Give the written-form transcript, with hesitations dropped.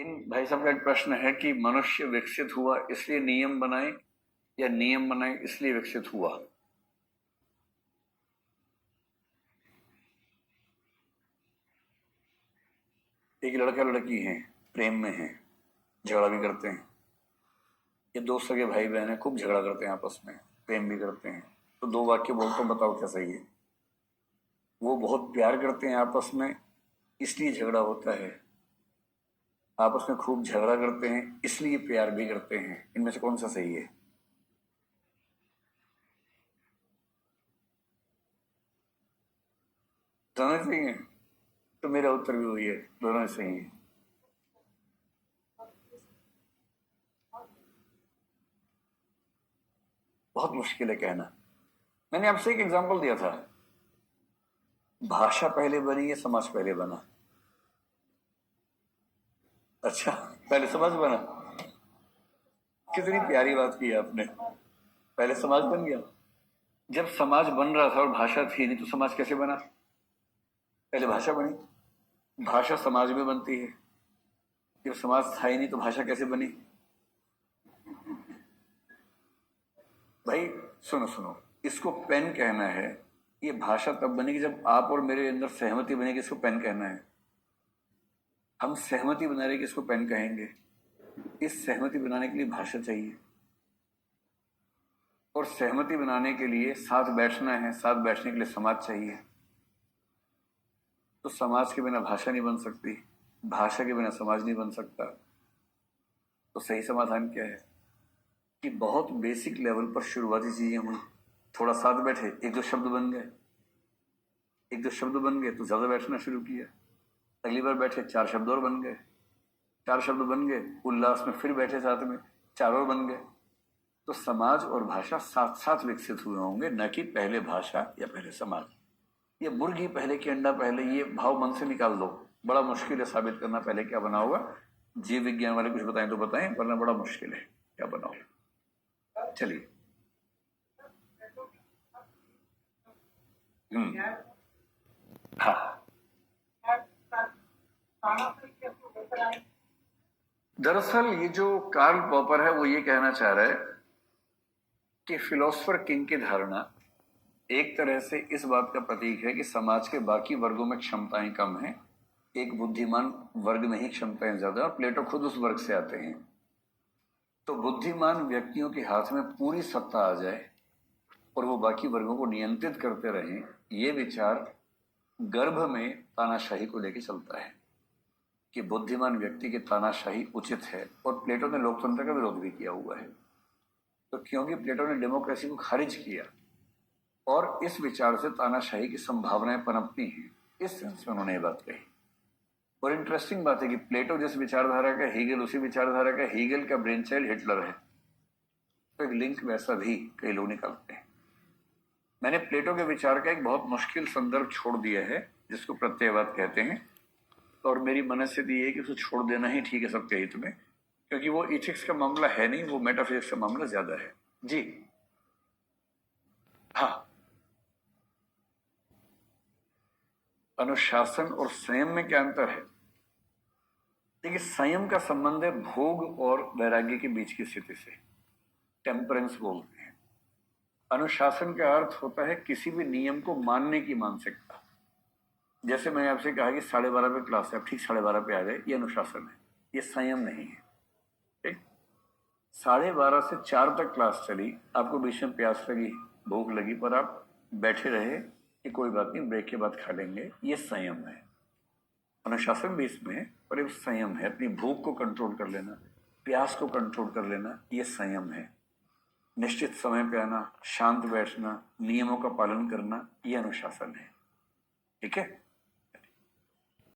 इन भाई साहब का एक प्रश्न है कि मनुष्य विकसित हुआ इसलिए नियम बनाए या नियम बनाए इसलिए विकसित हुआ। एक लड़का लड़की है, प्रेम में है, झगड़ा भी करते हैं। ये दो सगे भाई बहन है, खूब झगड़ा करते हैं आपस में, प्रेम भी करते हैं। तो दो वाक्य बोलते हैं, बताओ क्या सही है। वो बहुत प्यार करते हैं आपस में, इसलिए झगड़ा होता है। आपस में खूब झगड़ा करते हैं इसलिए प्यार भी करते हैं। इनमें से कौन सा सही है? दोनों सही है। तो मेरा उत्तर भी वही है, दोनों सही है। बहुत मुश्किल है कहना। मैंने आपसे एक एग्जांपल दिया था, भाषा पहले बनी या समाज पहले बना? अच्छा, पहले समाज बना। कितनी प्यारी बात की आपने, पहले समाज बन गया। जब समाज बन रहा था और भाषा थी नहीं तो समाज कैसे बना? पहले भाषा बनी, भाषा समाज में बनती है। जब समाज था ही नहीं तो भाषा कैसे बनी? भाई सुनो सुनो, इसको पेन कहना है। ये भाषा तब बनेगी जब आप और मेरे अंदर सहमति बनेगी, इसको पेन कहना है। हम सहमति बना रहे कि इसको पेन कहेंगे। इस सहमति बनाने के लिए भाषा चाहिए, और सहमति बनाने के लिए साथ बैठना है, साथ बैठने के लिए समाज चाहिए। तो समाज के बिना भाषा नहीं बन सकती, भाषा के बिना समाज नहीं बन सकता। तो सही समाधान क्या है कि बहुत बेसिक लेवल पर शुरुआती चीजें हुई, थोड़ा साथ बैठे, एक दो शब्द बन गए, एक दो शब्द बन गए तो ज्यादा बैठना शुरू किया। अगली बार बैठे, चार शब्द और बन गए, चार शब्द बन गए, उल्लास में फिर बैठे साथ में, चार और बन गए। तो समाज और भाषा साथ साथ विकसित हुए होंगे, न कि पहले भाषा या पहले समाज। ये मुर्गी पहले कि अंडा पहले, ये भाव मन से निकाल दो। बड़ा मुश्किल है साबित करना पहले क्या बना होगा। जीव विज्ञान वाले कुछ बताएं तो बताएं, वरना बड़ा मुश्किल है क्या बना होगा। चलिए। हाँ, दरअसल ये जो कार्ल पॉपर है वो ये कहना चाह रहा है कि फिलोसफर किंग की धारणा एक तरह से इस बात का प्रतीक है कि समाज के बाकी वर्गों में क्षमताएं कम हैं, एक बुद्धिमान वर्ग में ही क्षमताएं ज्यादा, और प्लेटो खुद उस वर्ग से आते हैं। तो बुद्धिमान व्यक्तियों के हाथ में पूरी सत्ता आ जाए और वो बाकी वर्गों को नियंत्रित करते रहें, ये विचार गर्भ में तानाशाही को लेकर चलता है कि बुद्धिमान व्यक्ति की तानाशाही उचित है। और प्लेटो ने लोकतंत्र का विरोध भी किया हुआ है। तो क्योंकि प्लेटो ने डेमोक्रेसी को खारिज किया और इस विचार से तानाशाही की संभावनाएं पनपती हैं, इस सेंस में उन्होंने ये बात कही। और इंटरेस्टिंग बात है कि प्लेटो जिस विचारधारा का, हीगल उसी विचारधारा का। हीगल का ब्रेन चाइल्ड हिटलर है, तो एक लिंक वैसा भी कई लोग निकालते हैं। मैंने प्लेटो के विचार का एक बहुत मुश्किल संदर्भ छोड़ दिया है जिसको प्रत्ययवाद कहते हैं, और मेरी मनस्थिति ये है कि उसे छोड़ देना ही ठीक है सबके हित में, क्योंकि वो इथिक्स का मामला है नहीं, वो मेटाफिजिक्स का मामला ज्यादा है। जी हाँ, अनुशासन और संयम में क्या अंतर है? देखिए, संयम का संबंध है भोग और वैराग्य के बीच की स्थिति से, टेम्परेंस बोलते हैं। अनुशासन का अर्थ होता है किसी भी नियम को मानने की मानसिकता। जैसे मैंने आपसे कहा कि 12:30 पे क्लास है, आप ठीक 12:30 पे आ गए, ये अनुशासन है, ये संयम नहीं है। ठीक, 12:30 से 4 तक क्लास चली, आपको बीच में प्यास लगी, भूख लगी, पर आप बैठे रहे कि कोई बात नहीं, ब्रेक के बाद खा लेंगे, ये संयम है। अनुशासन भी इसमें है, पर ये संयम है। अपनी भूख को कंट्रोल कर लेना, प्यास को कंट्रोल कर लेना, ये संयम है। निश्चित समय पे आना, शांत बैठना, नियमों का पालन करना, ये अनुशासन है। ठीक है।